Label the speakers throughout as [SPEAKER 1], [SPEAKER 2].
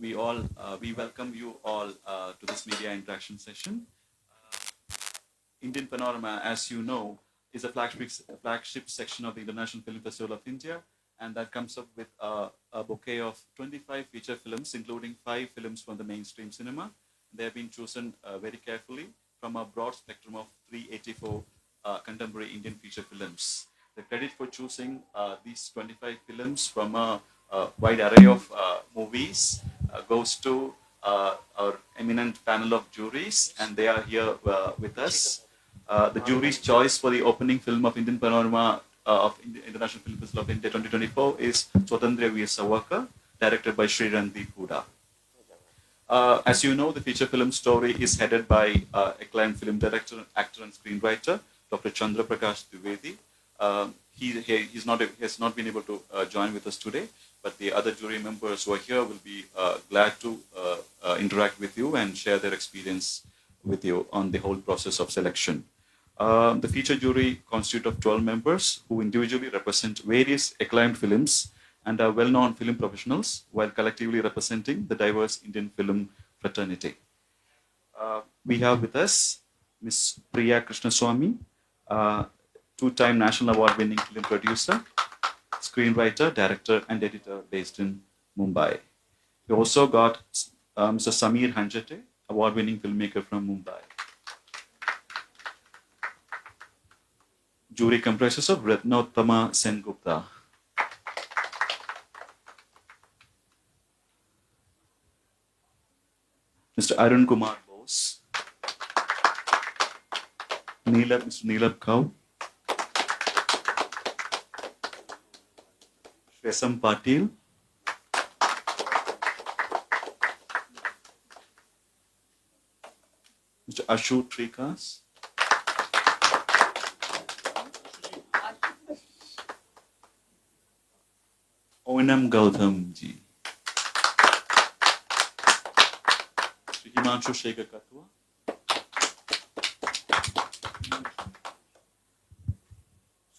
[SPEAKER 1] we welcome you all to this media interaction session. Indian Panorama, as you know, is a flagship section of the International Film Festival of India, and that comes up with a bouquet of 25 feature films, including 5 films from the mainstream cinema. They have been chosen very carefully from a broad spectrum of 384 contemporary Indian feature films. The credit for choosing these 25 films from a wide array of movies goes to our eminent panel of juries, and they are here with us. The jury's choice for the opening film of Indian Panorama of International Film Festival of India 2024 is Swatandhya Veer Savarkar, directed by Sri Randeep Hooda. As you know, the feature film story is headed by acclaimed film director, actor, and screenwriter Dr. Chandra Prakash Dwivedi. He has not been able to join with us today, but the other jury members who are here will be glad to interact with you and share their experience with you on the whole process of selection. The feature jury constitutes of 12 members who individually represent various acclaimed films and are well-known film professionals while collectively representing the diverse Indian film fraternity. We have with us Ms. Priya Krishnaswamy, two-time National Award-winning film producer, screenwriter, director, and editor based in Mumbai. We also got Mr. Samir Hanjate, award-winning filmmaker from Mumbai. Jury comprises of Ratnottama Sengupta, Mr. Arun Kumar Bose, Mr. Neelab Kau, Shresam Patil, Mr. Ashu Trikas, Onam Gautam ji, Himanshu Shekhar Katwa,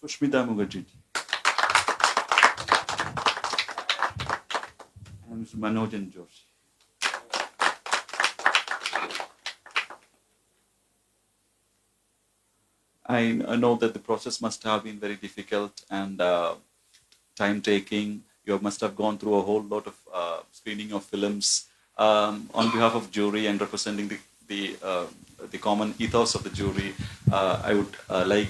[SPEAKER 1] Sushmita Mukherjee, and Mr. Manojan Joshi. I know that the process must have been very difficult and time-taking. You must have gone through a whole lot of screening of films. On behalf of jury and representing the common ethos of the jury, I would like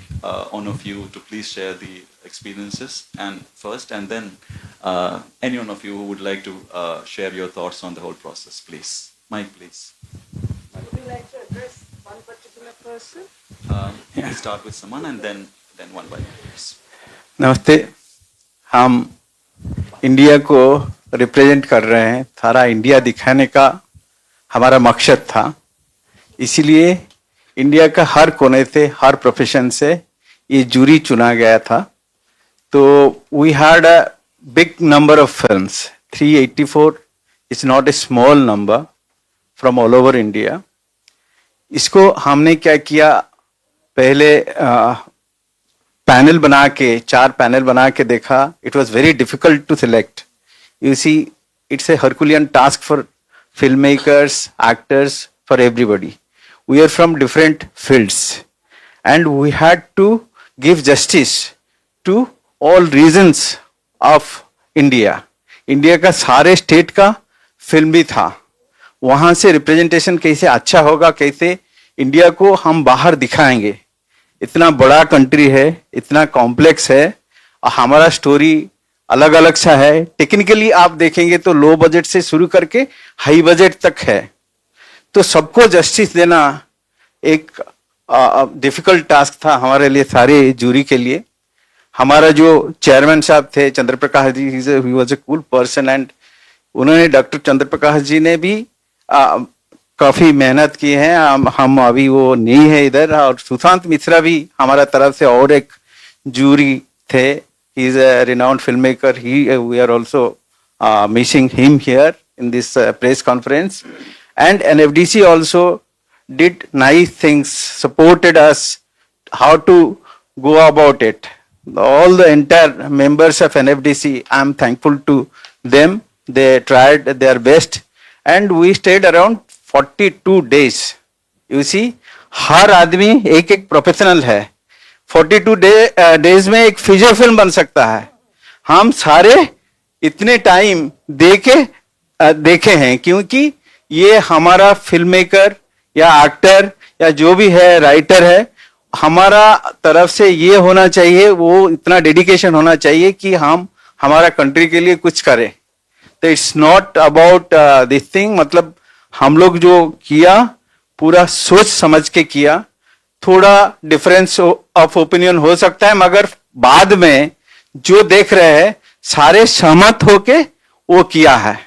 [SPEAKER 1] one of you to please share the experiences and then any one of you who would like to share your thoughts on the whole process, please. Mike, please.
[SPEAKER 2] Would you like to address one particular person?
[SPEAKER 1] You can start with someone and then one by one. Yes.
[SPEAKER 3] नमस्ते. हम India को represent कर रहे हैं. सारा India दिखाने का हमारा मकसद था. इसीलिए इंडिया का हर कोने से, हर प्रोफेशन से ये जूरी चुना गया था. तो we had a big number of films. 384 is not a small number from all over India. इसको हमने क्या किया, पहले पैनल बना के, 4 पैनल बना के देखा. It was very difficult to select. You see, it's a herculean task for film makers, actors, for everybody. We are from different fields and we had to give justice to all regions of India. India का सारे state का film भी था. वहां से representation कैसे अच्छा होगा, कैसे इंडिया को हम बाहर दिखाएंगे. इतना बड़ा कंट्री है, इतना कॉम्प्लेक्स है, और हमारा स्टोरी अलग अलग सा है. टेक्निकली आप देखेंगे तो लो बजट से शुरू करके हाई बजट तक है. तो सबको जस्टिस देना एक डिफिकल्ट टास्क था हमारे लिए, सारे जूरी के लिए. हमारा जो चेयरमैन साहब थे Chandra Prakash ji, he was a cool person and उन्होंने, डॉक्टर चंद्र प्रकाश जी ने भी काफी मेहनत की है. हम अभी वो नहीं है इधर. और सुशांत मिश्रा भी हमारा तरफ से और एक जूरी थे. He is a renowned film maker. We are also missing him here in this press conference. And NFDC also did nice things, supported us how to go about it. All the entire members of NFDC, I am thankful to them. They tried their best and we stayed around 42 days. You see, हर आदमी एक एक professional है. 42 days में एक feature film बन सकता है. हम सारे इतने टाइम देखे हैं, क्योंकि ये हमारा फिल्म मेकर या एक्टर या जो भी है, राइटर है, हमारा तरफ से ये होना चाहिए, वो इतना डेडिकेशन होना चाहिए कि हम हमारा कंट्री के लिए कुछ करें. तो it's not about this thing, मतलब हम लोग जो किया पूरा सोच समझ के किया. थोड़ा डिफरेंस ऑफ ओपिनियन हो सकता है, मगर बाद में जो देख रहे हैं सारे सहमत होके वो किया है.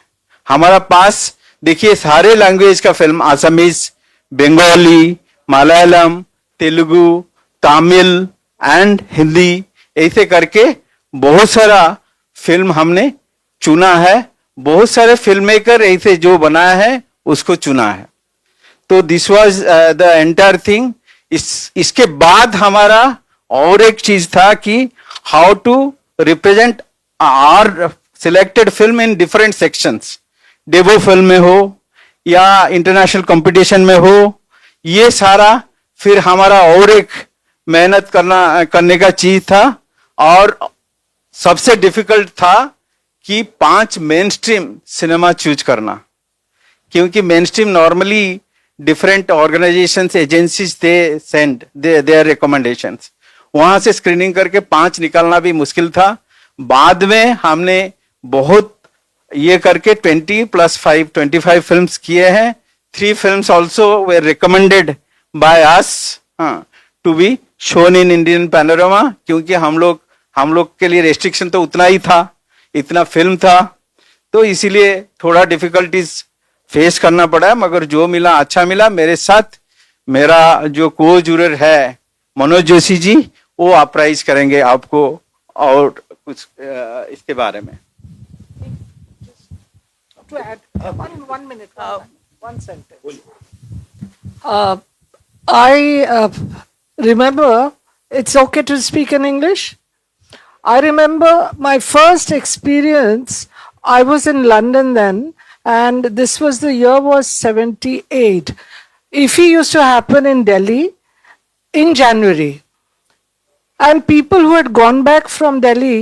[SPEAKER 3] हमारा पास देखिए सारे लैंग्वेज का film, Assamese, Bengali, Malayalam, Telugu, Tamil and Hindi, ऐसे करके बहुत सारा फिल्म हमने चुना है. बहुत सारे फिल्म मेकर ऐसे जो बनाया है उसको चुना है. तो this was the entire thing. इसके बाद हमारा और एक चीज था कि how to represent our selected film in different sections. Debut film में हो या इंटरनेशनल कंपटीशन में हो, ये सारा फिर हमारा और एक मेहनत करने का चीज था. और सबसे डिफिकल्ट था कि 5 मेन स्ट्रीम सिनेमा चूज करना, क्योंकि main stream normally different organisations, agencies they send their recommendations. वहां से स्क्रीनिंग करके 5 निकालना भी मुश्किल था. बाद में हमने बहुत ये करके 20 + 5 25 फिल्म्स किए हैं. 3 films also were recommended by us to be shown in Indian panorama, क्योंकि हम लोग के लिए रेस्ट्रिक्शन तो उतना ही था, इतना फिल्म था. तो इसीलिए थोड़ा डिफिकल्टीज फेस करना पड़ा, मगर जो मिला अच्छा मिला. मेरे साथ मेरा जो को जूरर है मनोज जोशी जी, वो अप्राइज करेंगे आपको और कुछ इसके बारे में.
[SPEAKER 2] To add, one minute, one sentence. I remember, it's okay to speak in English. I remember my first experience. I was in London then, and this was the year was 78. IFFI used to happen in Delhi in January, and people who had gone back from Delhi,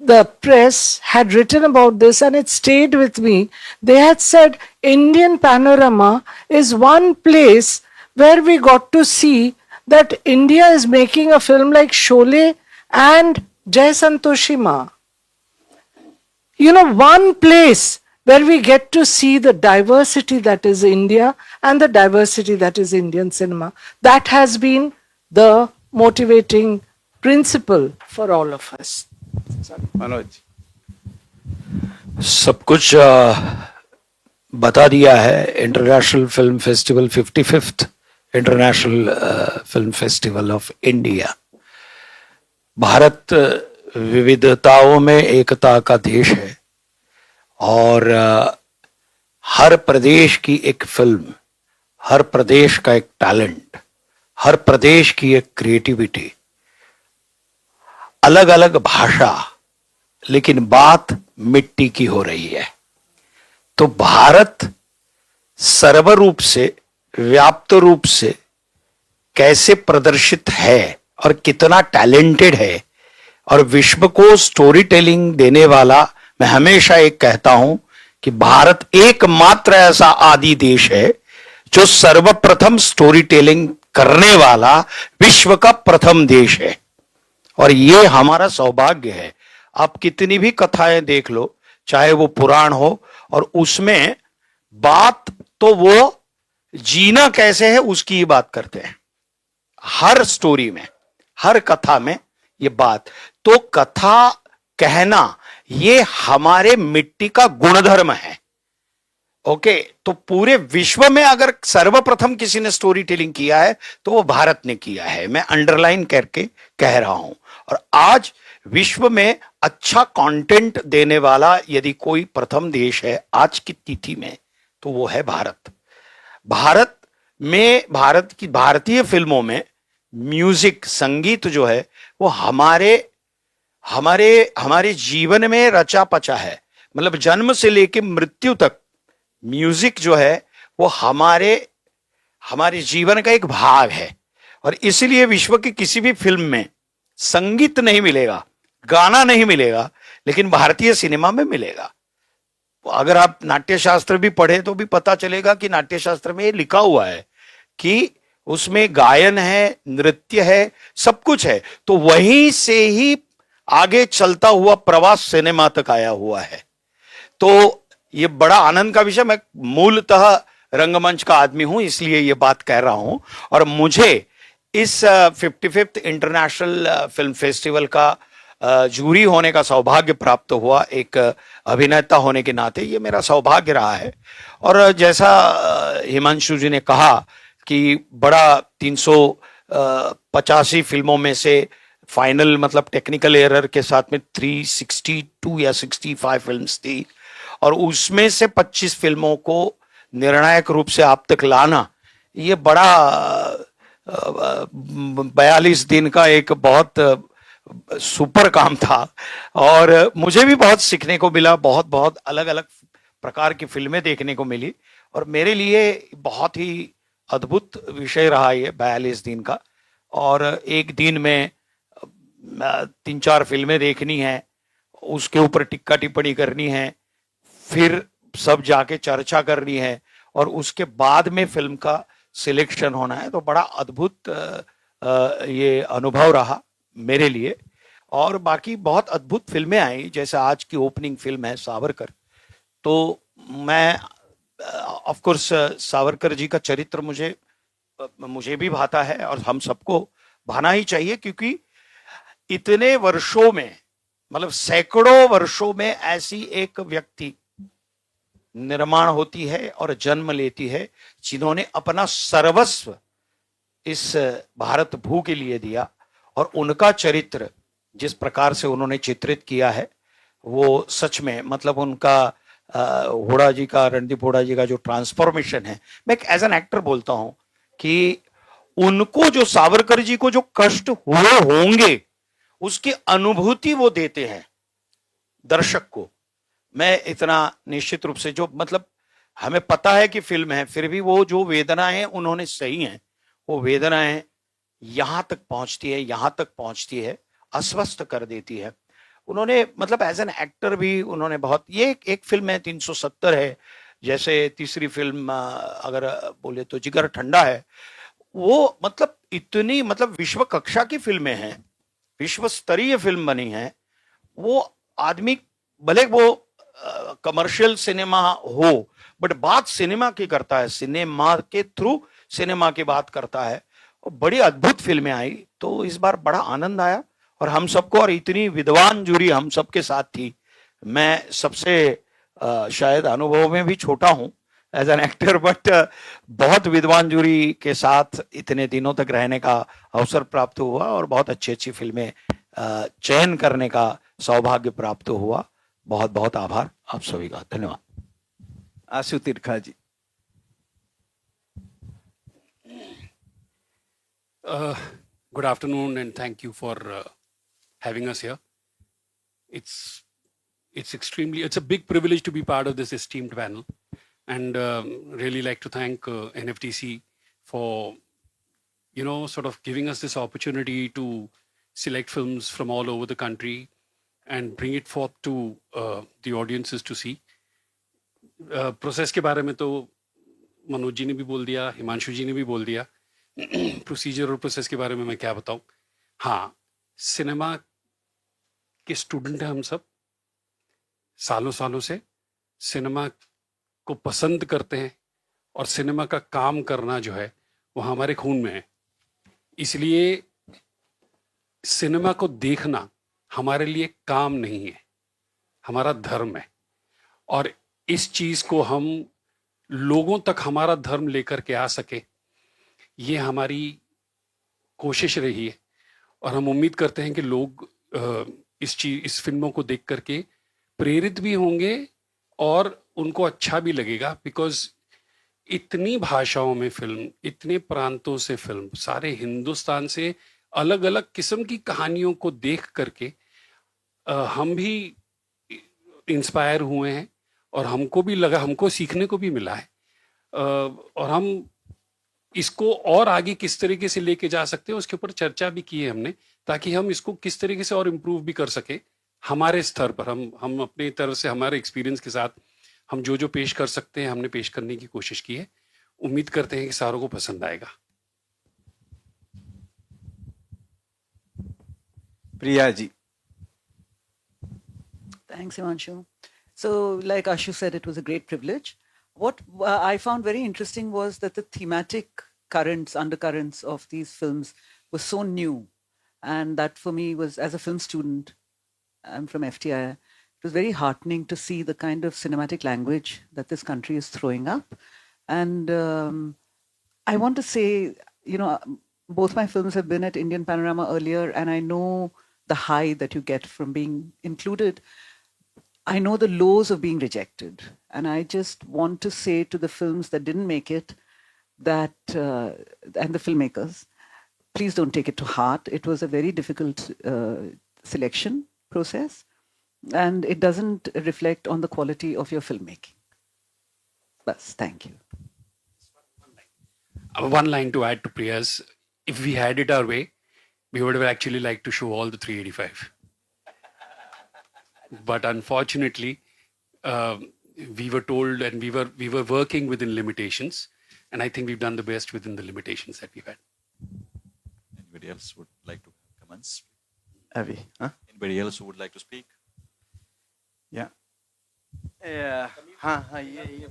[SPEAKER 2] the press had written about this and it stayed with me. They had said Indian Panorama is one place where we got to see that India is making a film like Sholay and Jai Santoshi Ma. You know, one place where we get to see the diversity that is India and the diversity that is Indian cinema. That has been the motivating principle for all of us.
[SPEAKER 3] Manoj.
[SPEAKER 4] सब कुछ बता दिया है. International film festival, 55th international film festival of India. Bharat विविधताओं में एकता का देश है, और हर प्रदेश की एक फिल्म, हर प्रदेश का एक टैलेंट, हर प्रदेश की एक क्रिएटिविटी, अलग अलग भाषा, लेकिन बात मिट्टी की हो रही है. तो भारत सर्वरूप से, व्याप्त रूप से कैसे प्रदर्शित है और कितना टैलेंटेड है, और विश्व को स्टोरी टेलिंग देने वाला. मैं हमेशा एक कहता हूं कि भारत एकमात्र ऐसा आदि देश है जो सर्वप्रथम स्टोरी टेलिंग करने वाला विश्व का प्रथम देश है. और ये हमारा सौभाग्य है. आप कितनी भी कथाएं देख लो, चाहे वो पुराण हो, और उसमें बात तो वो जीना कैसे है उसकी ही बात करते हैं. हर स्टोरी में, हर कथा में ये बात. तो कथा कहना ये हमारे मिट्टी का गुणधर्म है. ओके, तो पूरे विश्व में अगर सर्वप्रथम किसी ने स्टोरी टेलिंग किया है तो वो भारत ने किया है. मैं अंडरलाइन करके कह रहा हूं. और आज विश्व में अच्छा कंटेंट देने वाला यदि कोई प्रथम देश है आज की तिथि में, तो वो है भारत. भारत में, भारत की भारतीय फिल्मों में म्यूजिक, संगीत जो है वो हमारे हमारे हमारे जीवन में रचा पचा है. मतलब जन्म से लेकर मृत्यु तक म्यूजिक जो है वो हमारे जीवन का एक भाग है, और इसलिए विश्व की किसी भी फिल्म में संगीत नहीं मिलेगा, गाना नहीं मिलेगा, लेकिन भारतीय सिनेमा में मिलेगा। अगर आप नाट्यशास्त्र भी पढ़े तो भी पता चलेगा कि नाट्यशास्त्र में ये लिखा हुआ है कि उसमें गायन है, नृत्य है, सब कुछ है। तो वहीं से ही आगे चलता हुआ प्रवास सिनेमा तक आया हुआ है। तो ये बड़ा आनंद का विषय। मैं मूलतः रंगमंच का आदमी हूं, इसलिए ये बात कह रहा हूं। और मुझे इस 55th इंटरनेशनल फिल्म फेस्टिवल का जूरी होने का सौभाग्य प्राप्त हुआ। एक अभिनेता होने के नाते ये मेरा सौभाग्य रहा है। और जैसा हिमांशु जी ने कहा कि बड़ा 385 फिल्मों में से फाइनल मतलब टेक्निकल एरर के साथ में 362 या 65 फिल्म्स थी, और उसमें से 25 फिल्मों को निर्णायक रूप से आप तक लाना, ये बड़ा 42 दिन का एक बहुत सुपर काम था। और मुझे भी बहुत सीखने को मिला, बहुत बहुत अलग अलग प्रकार की फिल्में देखने को मिली, और मेरे लिए बहुत ही अद्भुत विषय रहा ये 42 दिन का। और एक दिन में 3-4 फिल्में देखनी है, उसके ऊपर टिक्का टिप्पणी करनी है, फिर सब जाके चर्चा करनी है, और उसके बाद में फिल्म का सिलेक्शन होना है। तो बड़ा अद्भुत ये अनुभव रहा मेरे लिए। और बाकी बहुत अद्भुत फिल्में आई, जैसे आज की ओपनिंग फिल्म है सावरकर। तो मैं ऑफ कोर्स सावरकर जी का चरित्र मुझे भी भाता है, और हम सबको भाना ही चाहिए, क्योंकि इतने वर्षों में, मतलब सैकड़ों वर्षों में ऐसी एक व्यक्ति निर्माण होती है और जन्म लेती है जिन्होंने अपना सर्वस्व इस भारत भू के लिए दिया। और उनका चरित्र जिस प्रकार से उन्होंने चित्रित किया है, वो सच में मतलब उनका हुडा जी का, रणदीप हुडा जी का जो ट्रांसफॉर्मेशन है, मैं एक एज एन एक्टर बोलता हूं कि उनको जो सावरकर जी को जो कष्ट हुए होंगे उसकी अनुभूति वो देते हैं दर्शक को। मैं इतना निश्चित रूप से, जो मतलब हमें पता है कि फिल्म है, फिर भी वो जो वेदनाएं उन्होंने सही हैं, वो वेदनाएं यहां तक पहुंचती है, अस्वस्थ कर देती है। उन्होंने मतलब एज एन एक्टर भी उन्होंने बहुत, ये एक फिल्म है 370 है, जैसे तीसरी फिल्म अगर बोले तो जिगर ठंडा है, वो मतलब इतनी मतलब विश्व कक्षा की फिल्में हैं, विश्व स्तरीय फिल्म बनी है। वो आदमी भले वो कमर्शियल सिनेमा हो, बट बात सिनेमा की करता है, सिनेमा के थ्रू सिनेमा की बात करता है। और बड़ी अद्भुत फिल्में आई। तो इस बार बड़ा आनंद आया और हम सबको, और इतनी विद्वान जूरी हम सबके साथ थी। मैं सबसे शायद अनुभव में भी छोटा हूं एज एन एक्टर, बट बहुत विद्वान जूरी के साथ इतने दिनों तक रहने का अवसर प्राप्त हुआ और बहुत अच्छी अच्छी फिल्में चयन करने का सौभाग्य प्राप्त हुआ। बहुत बहुत आभार आप सभी का, धन्यवाद।
[SPEAKER 3] आशु तिरखा जी।
[SPEAKER 5] Good afternoon, and thank you for having us here. It's a big privilege to be part of this esteemed panel, and really like to thank NFTC for sort of giving us this opportunity to select films from all over the country and bring it forth to the audiences to see. Process के बारे में तो मनोज जी ने भी बोल दिया, हिमांशु जी ने भी बोल दिया। प्रोसीजर और प्रोसेस के बारे में मैं क्या बताऊं। हाँ, सिनेमा के स्टूडेंट हैं हम सब, सालों सालों से सिनेमा को पसंद करते हैं, और सिनेमा का काम करना जो है वो हमारे खून में है। इसलिए सिनेमा को देखना हमारे लिए काम नहीं है, हमारा धर्म है। और इस चीज को हम लोगों तक हमारा धर्म लेकर के आ सके, ये हमारी कोशिश रही है। और हम उम्मीद करते हैं कि लोग इस फिल्मों को देख करके प्रेरित भी होंगे और उनको अच्छा भी लगेगा, बिकॉज इतनी भाषाओं में फिल्म, इतने प्रांतों से फिल्म, सारे हिंदुस्तान से अलग अलग किस्म की कहानियों को देख करके हम भी इंस्पायर हुए हैं और हमको भी लगा, हमको सीखने को भी मिला है। और हम इसको और आगे किस तरीके से लेके जा सकते हैं उसके ऊपर चर्चा भी की है हमने, ताकि हम इसको किस तरीके से और इम्प्रूव भी कर सके हमारे स्तर पर। हम अपनी तरफ से हमारे एक्सपीरियंस के साथ हम जो जो पेश कर सकते हैं हमने पेश करने की कोशिश की है। उम्मीद करते हैं कि सारों को पसंद आएगा।
[SPEAKER 3] Priya ji.
[SPEAKER 6] Thanks, Himanshu. So, like Ashu said, it was a great privilege. What I found very interesting was that the thematic currents, undercurrents of these films were so new. And that for me was, as a film student, I'm from FTI, it was very heartening to see the kind of cinematic language that this country is throwing up. And I want to say, you know, both my films have been at Indian Panorama earlier, and I know the high that you get from being included. I know the lows of being rejected. And I just want to say to the films that didn't make it, that, and the filmmakers, please don't take it to heart. It was a very difficult selection process, and it doesn't reflect on the quality of your filmmaking. Bas, thank you.
[SPEAKER 5] One line to add to Priya's: if we had it our way, we would have actually liked to show all the 385. But unfortunately, we were told, and we were working within limitations, and I think we've done the best within the limitations that we've had.
[SPEAKER 1] Anybody else would like to have comments?
[SPEAKER 3] Avi, huh?
[SPEAKER 1] Anybody else who would like to speak?
[SPEAKER 3] Yeah. Yeah. हाँ हाँ ये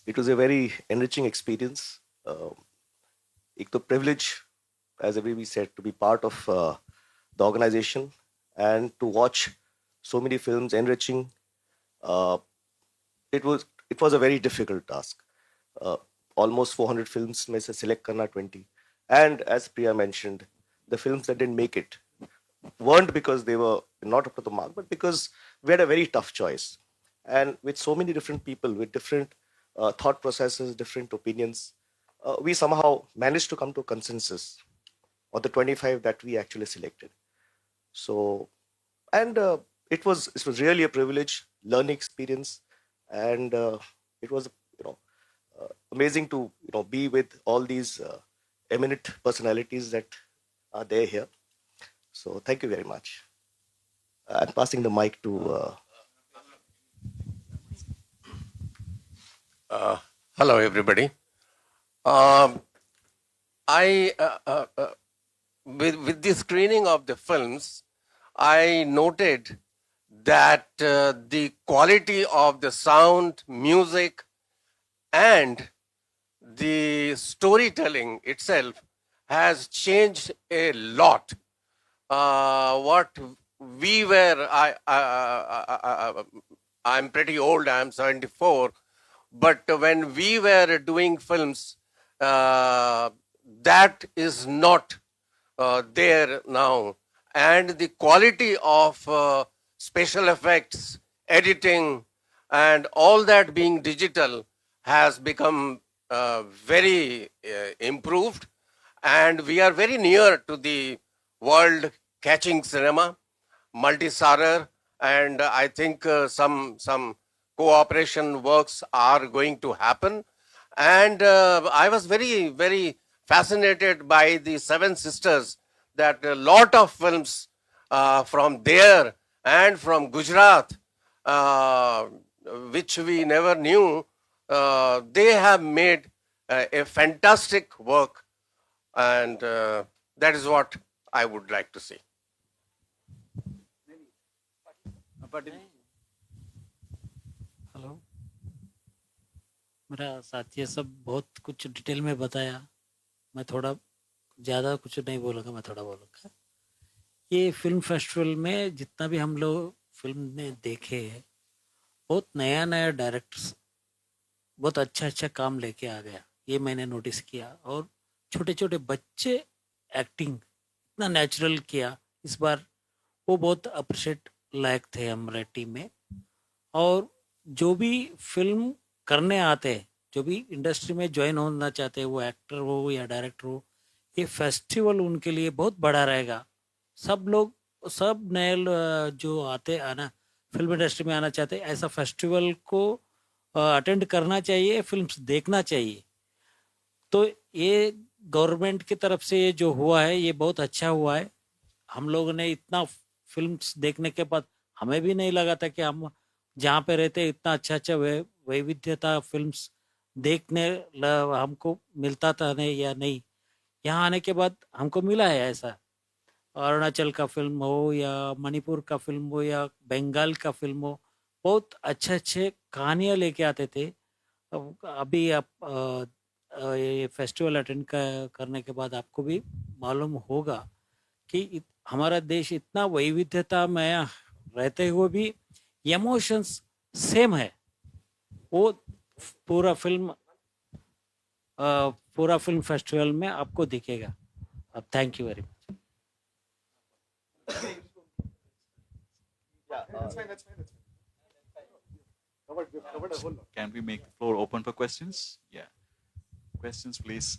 [SPEAKER 7] It was a very enriching experience. एक तो privilege, as everybody said, to be part of the organization and to watch so many films enriching. It was a very difficult task. Almost 400 films में से select करना 20. And as Priya mentioned, the films that didn't make it weren't because they were not up to the mark, but because we had a very tough choice. And with so many different people with different thought processes, different opinions, we somehow managed to come to a consensus on the 25 that we actually selected. So, and it was really a privilege, learning experience, and it was amazing to be with all these eminent personalities that are there here. So thank you very much. I'm passing the mic to.
[SPEAKER 8] Hello, everybody. With the screening of the films, I noted that the quality of the sound, music, and the storytelling itself has changed a lot. What we were, I'm pretty old, I'm 74, but when we were doing films, that is not there now. And the quality of special effects, editing, and all that being digital has become very improved. And we are very near to the world catching cinema, multi-starrer, and I think some cooperation works are going to happen. And I was very, very fascinated by the Seven Sisters, that a lot of films from there and from Gujarat, which we never knew, they have made a fantastic work, and that is what I would like to see.
[SPEAKER 9] Hello, मेरा साथी सब बहुत कुछ detail में बताया, मैं थोड़ा ज़्यादा कुछ नहीं बोलूँगा, मैं थोड़ा बोलूँगा। ये फिल्म फेस्टिवल में जितना भी हम लोग फिल्म में देखे हैं, बहुत नया नया डायरेक्टर्स बहुत अच्छा काम लेके आ गया, ये मैंने नोटिस किया। और छोटे छोटे बच्चे एक्टिंग इतना नेचुरल किया इस बार, वो बहुत अप्रिशिएट लायक थे हमारे टीम में। और जो भी फिल्म करने आते हैं, जो भी इंडस्ट्री में ज्वाइन होना चाहते हैं, वो एक्टर हो या डायरेक्टर हो, ये फेस्टिवल उनके लिए बहुत बड़ा रहेगा। सब लोग सब नए जो आते आना फिल्म इंडस्ट्री में आना चाहते हैं, ऐसा फेस्टिवल को अटेंड करना चाहिए, फिल्म्स देखना चाहिए। तो ये गवर्नमेंट की तरफ से ये जो हुआ है ये बहुत अच्छा हुआ है। हम लोगों ने इतना फिल्म्स देखने के बाद हमें भी नहीं लगा था कि हम जहाँ पे रहते इतना अच्छा वैविध्यता फिल्म्स देखने हमको मिलता था नहीं या नहीं। यहाँ आने के बाद हमको मिला है ऐसा। अरुणाचल का फिल्म हो या मणिपुर का फिल्म हो या बंगाल का फिल्म हो, बहुत अच्छे अच्छे कहानियां लेके आते थे। अभी आप ये फेस्टिवल अटेंड करने के बाद आपको भी मालूम होगा कि हमारा देश इतना वैविध्यता में रहते हुए भी इमोशंस सेम है। वो पूरा फिल्म फेस्टिवल में आपको दिखेगा। अब thank you very much.
[SPEAKER 1] Can we make the floor open for questions? Yeah. Questions, please.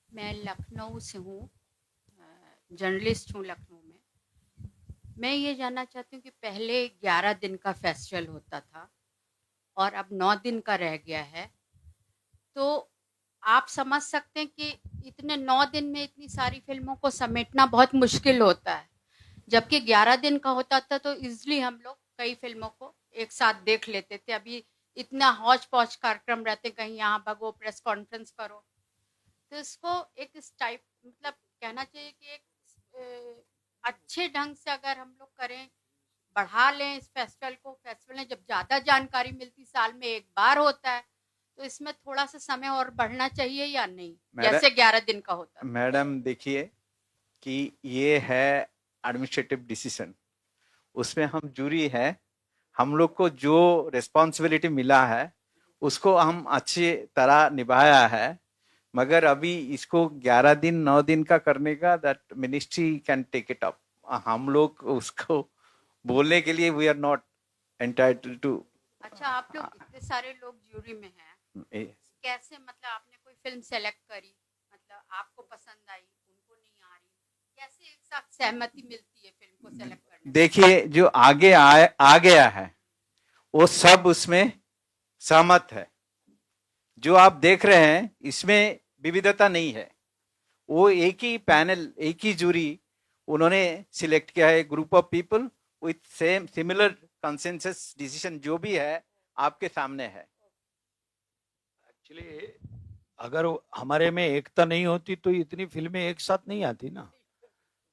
[SPEAKER 10] मैं लखनऊ से हूँ, जर्नलिस्ट हूँ लखनऊ में। मैं ये जानना चाहती हूँ कि पहले 11 दिन का फेस्टिवल होता था और अब 9 दिन का रह गया है, तो आप समझ सकते हैं कि इतने 9 दिन में इतनी सारी फिल्मों को समेटना बहुत मुश्किल होता है। जबकि 11 दिन का होता था तो इजली हम लोग कई फिल्मों को एक साथ देख लेते थे। अभी इतना हौच पौच कार्यक्रम रहते, कहीं यहाँ भगो, प्रेस कॉन्फ्रेंस करो, तो इसको एक इस टाइप मतलब कहना चाहिए कि एक अच्छे ढंग से अगर हम लोग करें, बढ़ा लें इस फेस्टिवल को। फेस्टिवल में जब ज़्यादा जानकारी मिलती, साल में एक बार होता है, तो इसमें थोड़ा सा समय और बढ़ना चाहिए या नहीं, जैसे 11 दिन का होता है।
[SPEAKER 3] मैडम देखिए कि ये है एडमिनिस्ट्रेटिव डिसीजन, उसमें हम जूरी है, हम लोग को जो रिस्पॉन्सिबिलिटी मिला है उसको हम अच्छी तरह निभाया है। मगर अभी इसको 11 दिन 9 दिन का करने का that ministry can take it up. हम लोग उसको बोलने के लिए we are not entitled to.
[SPEAKER 10] अच्छा, आप लोग इतने सारे लोग जूरी में हैं, कैसे मतलब आपने कोई फिल्म सेलेक्ट करी, मतलब आपको पसंद आई, उनको नहीं आ रही, कैसे एक साथ सहमति मिलती है फिल्म को सेलेक्ट करने में?
[SPEAKER 3] देखिए जो आगे आ गया है वो सब उसमें सहमत है। जो आप देख रहे हैं इसमें विविधता नहीं है, वो एक ही पैनल, एक ही जूरी उन्होंने सिलेक्ट किया है, group of people with same similar consensus decision जो भी है आपके सामने है।
[SPEAKER 4] एक्चुअली अगर हमारे में एकता नहीं होती तो इतनी फिल्में एक साथ नहीं आती ना,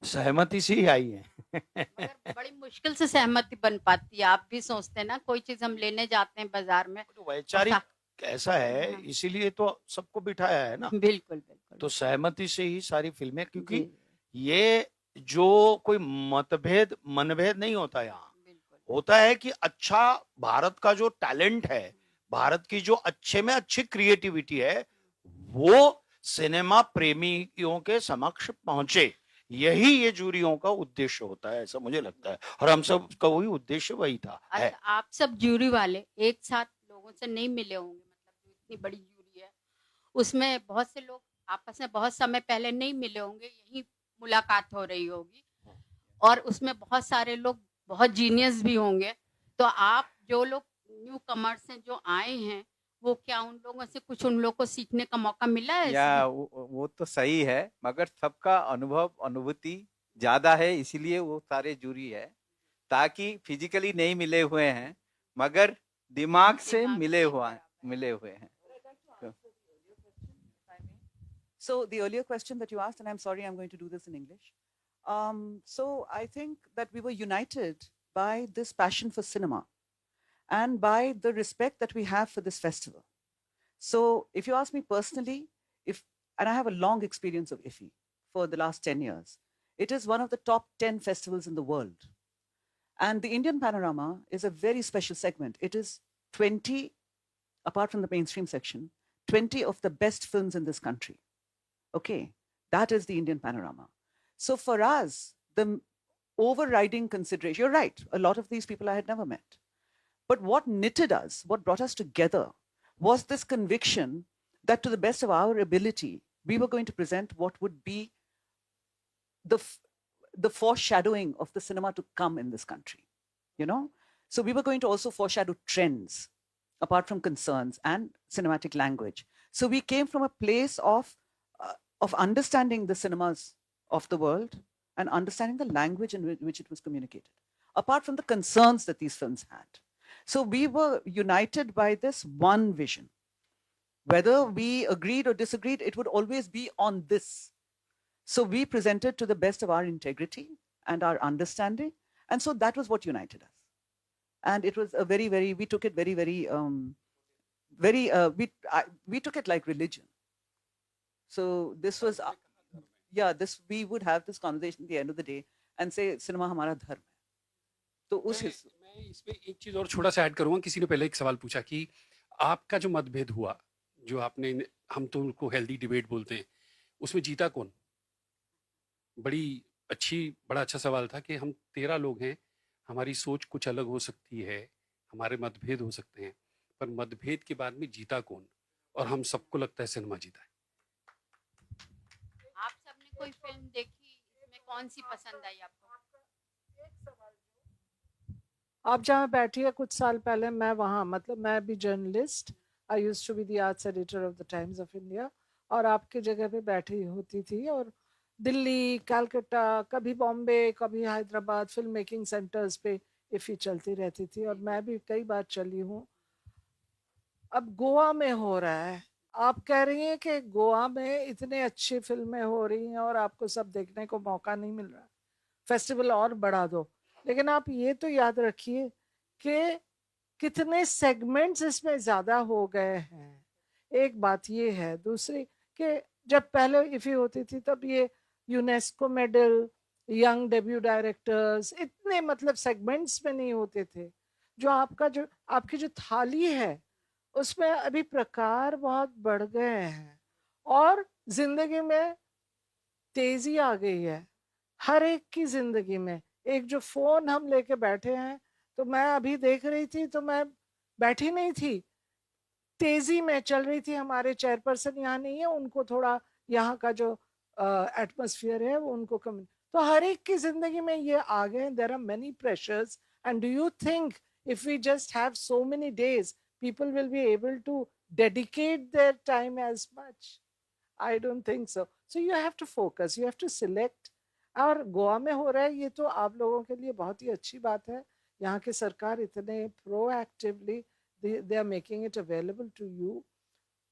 [SPEAKER 4] सहमति से ही आई है।
[SPEAKER 10] मगर बड़ी मुश्किल से सहमति बन पाती है। आप भी सोचते हैं ना, कोई चीज हम लेने जाते हैं बाजार में,
[SPEAKER 4] तो वैचारिक ऐसा है, इसीलिए तो सबको बिठाया है ना।
[SPEAKER 10] बिल्कुल बिल्कुल।
[SPEAKER 4] तो सहमति से ही सारी फिल्में, क्योंकि ये जो कोई मनभेद नहीं होता यहाँ, होता है कि अच्छा भारत का जो टैलेंट है, भारत की जो अच्छे में अच्छी क्रिएटिविटी है, वो सिनेमा प्रेमियों के समक्ष पहुंचे। यही ये जूरियों का उद्देश्य होता है, ऐसा मुझे लगता है, और हम सब का वही उद्देश्य वही था।
[SPEAKER 10] अच्छा, आप सब जूरी वाले एक साथ लोगों से नहीं मिले होंगे, मतलब इतनी बड़ी जूरी है, उसमें बहुत से लोग आपस में बहुत समय पहले नहीं मिले होंगे, यही मुलाकात हो रही होगी, और उसमें बहुत सारे लोग बहुत जीनियस भी होंगे। तो आप जो लोग न्यू कमर्स हैं, जो आए हैं, वो क्या उन लोगों से कुछ उन लोगों को सीखने का मौका मिला है?
[SPEAKER 3] या वो तो सही है, मगर सबका अनुभूति ज्यादा है, इसीलिए वो सारे जूरी है, ताकि फिजिकली नहीं मिले हुए हैं मगर दिमाग से मिले हुए हैं।
[SPEAKER 6] So the earlier question that you asked, and I'm sorry, I'm going to do this in English. So I think that we were united by this passion for cinema and by the respect that we have for this festival. So if you ask me personally, and I have a long experience of IFFI for the last 10 years, it is one of the top 10 festivals in the world. And the Indian Panorama is a very special segment. It is 20, apart from the mainstream section, 20 of the best films in this country. Okay, that is the Indian Panorama. So for us, overriding consideration. You're right. A lot of these people I had never met. But what knitted us, what brought us together, was this conviction that to the best of our ability, we were going to present what would be the foreshadowing of the cinema to come in this country, you know? So we were going to also foreshadow trends, apart from concerns and cinematic language. So we came from a place of understanding the cinemas of the world and understanding the language in which it was communicated, apart from the concerns that these films had. So we were united by this one vision. Whether we agreed or disagreed, it would always be on this. So we presented to the best of our integrity and our understanding. And so that was what united us. And it was a very, very, we took it very, very, we took it like religion. So this was, we would have this conversation at the end of the day and say, cinema हमारा धर्म है. तो उस
[SPEAKER 5] मैं इसमें एक चीज और छोटा सा ऐड करूंगा. किसी ने पहले एक सवाल पूछा कि आपका जो मतभेद हुआ, जो आपने, हम तो उनको हेल्दी डिबेट बोलते हैं, उसमें जीता कौन? बड़ा अच्छा सवाल था कि हम 13 लोग हैं, हमारी सोच कुछ अलग हो सकती है, हमारे मतभेद हो सकते हैं, पर मतभेद के बाद में जीता कौन? और हम सबको लगता है सिनेमा जीता है.
[SPEAKER 10] आप सबने कोई फिल्म देखी, इसमें कौन सी पसंद आई आपको?
[SPEAKER 2] आप जहाँ बैठी है कुछ साल पहले, मैं वहाँ, मतलब मैं भी journalist, I used to be the arts editor of the Times of India, और आपकी जगह पे बैठी होती थी, और दिल्ली, कलकत्ता, कभी बॉम्बे, कभी हैदराबाद, फिल्म मेकिंग सेंटर्स पे इफ़ी चलती रहती थी, और मैं भी कई बार चली हूँ. अब गोवा में हो रहा है, आप कह रही हैं कि गोवा में इतने अच्छी फिल्में हो रही हैं और आपको सब देखने को मौका नहीं मिल रहा, फेस्टिवल और बढ़ा दो. लेकिन आप ये तो याद रखिए कि कितने सेगमेंट्स इसमें ज़्यादा हो गए हैं. एक बात ये है. दूसरी कि जब पहले इफ़ी होती थी तब ये UNESCO medal, young debut directors, इतने मतलब सेगमेंट्स में नहीं होते थे. जो आपकी जो थाली है उसमें अभी प्रकार बहुत बढ़ गए हैं, और जिंदगी में तेजी आ गई है हर एक की जिंदगी में. एक जो फोन हम लेके बैठे हैं, तो मैं अभी देख रही थी तो मैं बैठी नहीं थी, तेजी में चल रही थी. हमारे चेयरपर्सन यहाँ नहीं है, उनको थोड़ा यहाँ का जो एटमॉस्फेयर है वो उनको कम. तो हर एक की जिंदगी में ये आ गए. There are many pressures, and do you think if we just have so many days, people will be able to dedicate their time as much? I don't think so. So you have to focus, you have to select. और गोवा में हो रहा है ये तो आप लोगों के लिए बहुत ही अच्छी बात है. यहाँ की सरकार इतने proactively they are making it available to you.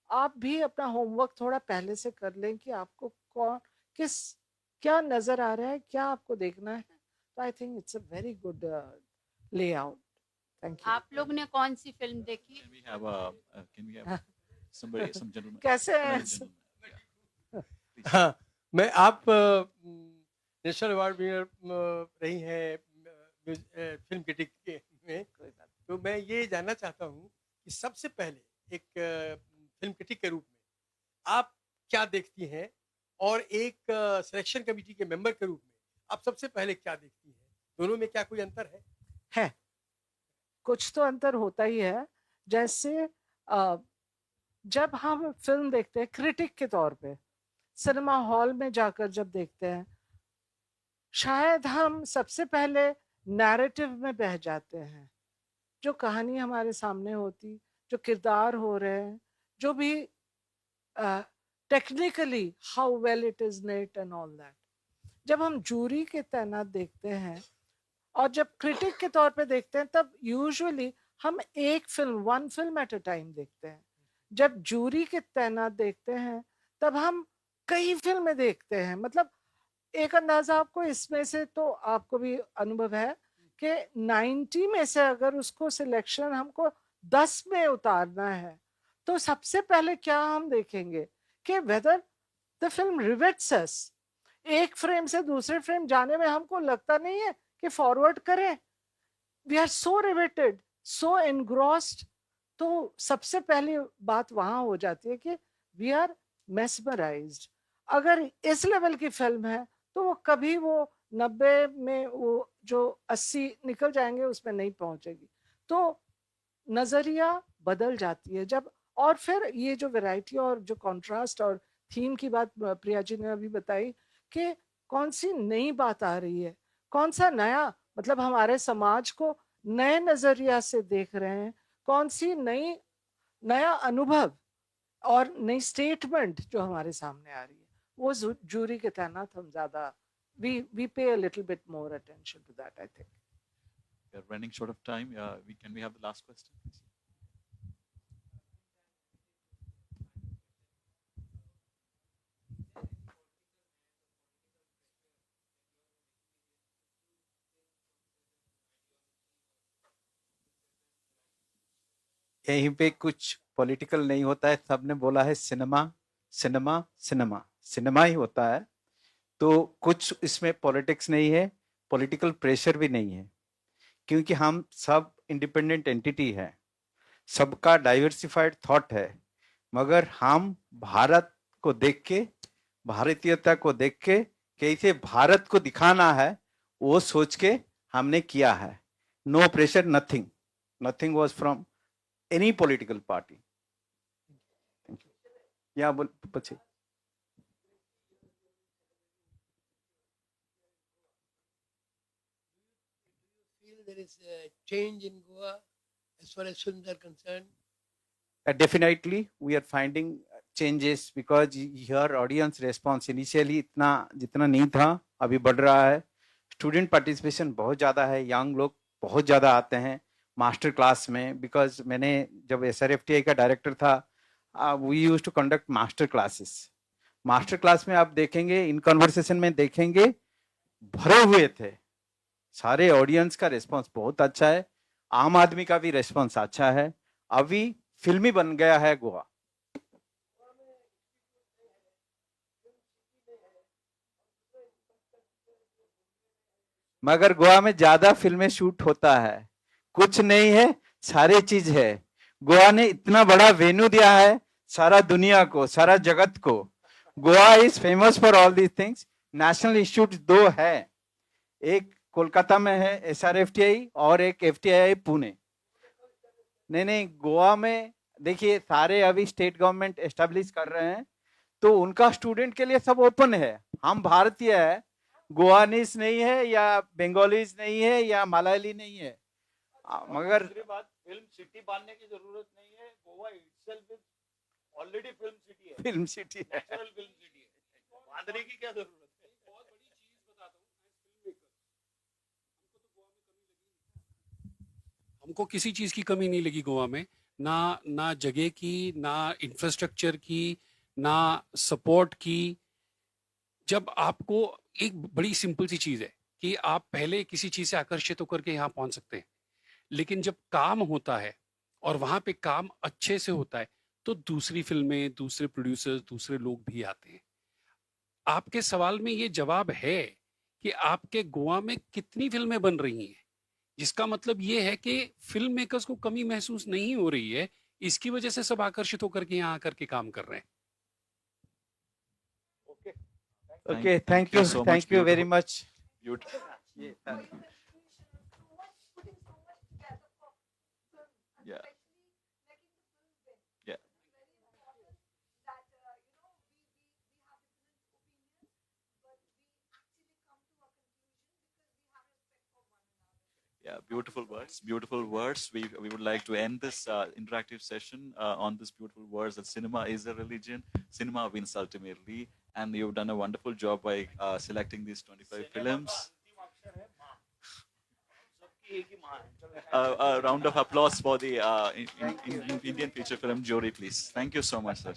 [SPEAKER 2] आप भी अपना होमवर्क थोड़ा पहले से कर लें कि आपको क्या नजर आ रहा है, क्या आपको देखना है. तो I think it's a very good layout. Thank you.
[SPEAKER 10] आप लोग ने कौन सी फिल्म देखी?
[SPEAKER 1] Can we have somebody, some gentleman?
[SPEAKER 2] कैसे
[SPEAKER 1] Another
[SPEAKER 2] हैं?
[SPEAKER 1] gentleman. Yeah. Please.
[SPEAKER 11] हाँ, मैं आप नेशनल अवार्ड विनर रही हैं फिल्म क्रिटिक में, तो मैं ये जानना चाहता हूँ कि सबसे पहले एक फिल्म क्रिटिक के रूप में आप क्या देखती हैं, और एक सिलेक्शन कमेटी के मेंबर के रूप में आप सबसे पहले क्या देखती हैं? दोनों में क्या कोई अंतर है?
[SPEAKER 2] कुछ तो अंतर होता ही है. जैसे जब हम फिल्म देखते हैं क्रिटिक के तौर पे, सिनेमा हॉल में जाकर जब देखते हैं, शायद हम सबसे पहले नैरेटिव में बह जाते हैं. जो कहानी हमारे सामने होती, जो किरदार हो रहे हैं, जो भी technically how well it is net and all that. जब हम जूरी के तैनात देखते हैं और जब क्रिटिक के तौर पे देखते हैं, तब यूजुअली हम एक film, one film at a time देखते हैं. जब जूरी के तैनात देखते हैं तब हम कई फिल्में देखते हैं. मतलब एक अंदाजा आपको इसमें से तो आपको भी अनुभव है कि 90 में से अगर उसको सिलेक्शन हमको 10 में उतारना है, तो सबसे पहले क्या हम देखेंगे कि वेदर द फिल्म रिवेट्स अस. एक फ्रेम से दूसरे फ्रेम जाने में हमको लगता नहीं है कि फॉरवर्ड करें. We are so riveted, so engrossed. तो सबसे पहली बात वहां हो जाती है कि वी आर मेस्मराइज्ड. अगर इस लेवल की फिल्म है तो वो कभी वो 90 में वो जो 80 निकल जाएंगे उसमें नहीं पहुंचेगी। तो नजरिया बदल जाती है जब, और फिर ये जो वैरायटी और जो कंट्रास्ट और थीम की बात प्रिया जी ने अभी बताई कि कौन सी नई बात आ रही है, कौन सा नया, मतलब हमारे समाज को नए नजरिया से देख रहे हैं, कौन सी नया अनुभव और नई स्टेटमेंट जो हमारे सामने आ रही है, वो जूरी के तहत हम ज्यादा we pay a little bit more attention to that, I think.
[SPEAKER 1] We are running short of time. Can we have the last question, please?
[SPEAKER 3] यहीं पे कुछ पॉलिटिकल नहीं होता है, सबने बोला है सिनेमा सिनेमा सिनेमा, सिनेमा ही होता है। तो कुछ इसमें पॉलिटिक्स नहीं है, पॉलिटिकल प्रेशर भी नहीं है, क्योंकि हम सब इंडिपेंडेंट एंटिटी है, सबका डाइवर्सिफाइड थॉट है, मगर हम भारत को देख के, भारतीयता को देख के कैसे भारत को दिखाना है वो सोच के हमने किया है। No pressure, nothing, nothing was from any political party. या बोल पछे
[SPEAKER 11] there is a change in Goa as far as films are concerned?
[SPEAKER 3] Definitely, we are finding changes because here audience response initially इतना जितना नहीं था अभी बढ़ रहा है। स्टूडेंट पार्टिसिपेशन बहुत ज़्यादा है, यंग लोग बहुत ज़्यादा आते हैं मास्टर क्लास में। बिकॉज मैंने जब SRFTI का डायरेक्टर था, we use to conduct master classes. Master class में आप देखेंगे, इन कन्वर्सेशन में देखेंगे, भरे हुए थे। सारे ऑडियंस का रिस्पांस बहुत अच्छा है, आम आदमी का भी रिस्पांस अच्छा है। अभी फिल्मी बन गया है गोवा। मगर गोवा में ज्यादा फिल्में शूट होता है, कुछ नहीं है, सारे चीज है। गोवा ने इतना बड़ा वेन्यू दिया है सारा दुनिया को, सारा जगत को। Goa is famous for all these things. National institute 2 है, एक कोलकाता में है SRFTI और एक FTII पुणे। नहीं, गोवा में देखिए सारे अभी स्टेट गवर्नमेंट एस्टेब्लिश कर रहे हैं, तो उनका स्टूडेंट के लिए सब ओपन है। हम भारतीय है, गोवानीज नहीं है या बंगालीज नहीं है या मलयाली नहीं है। मगर
[SPEAKER 4] फिल्म सिटी बांधने की जरूरत नहीं है, Goa itself is already film city है।
[SPEAKER 3] फिल्म सिटी है,
[SPEAKER 4] नेचुरल फिल्म सिटी है, बांधने की क्या जरूरत है। बहुत बड़ी चीज बताता हूँ,
[SPEAKER 5] हमको किसी चीज की कमी नहीं लगी गोवा में, ना जगह की, ना इंफ्रास्ट्रक्चर की, ना सपोर्ट की। जब आपको एक बड़ी सिंपल सी चीज है कि आप पहले किसी चीज से आकर्षित होकर के यहाँ पहुंच सकते हैं, लेकिन जब काम होता है और वहां पे काम अच्छे से होता है तो दूसरी फिल्में, दूसरे प्रोड्यूसर्स, दूसरे लोग भी आते हैं। आपके सवाल में ये जवाब है कि आपके गोवा में कितनी फिल्में बन रही हैं, जिसका मतलब ये है कि फिल्म मेकर्स को कमी महसूस नहीं हो रही है। इसकी वजह से सब आकर्षित होकर के यहाँ आकर के काम कर रहे हैं।
[SPEAKER 3] Okay, thank you
[SPEAKER 1] so much.
[SPEAKER 3] very much.
[SPEAKER 1] Beautiful. Yeah. Yeah. Yeah, beautiful words. Beautiful words. We would like to end this interactive session on this beautiful words that cinema is a religion. Cinema wins ultimately, and you've done a wonderful job by selecting these 25 films. A round of applause for the Indian feature film jury, please. Thank you so much, sir.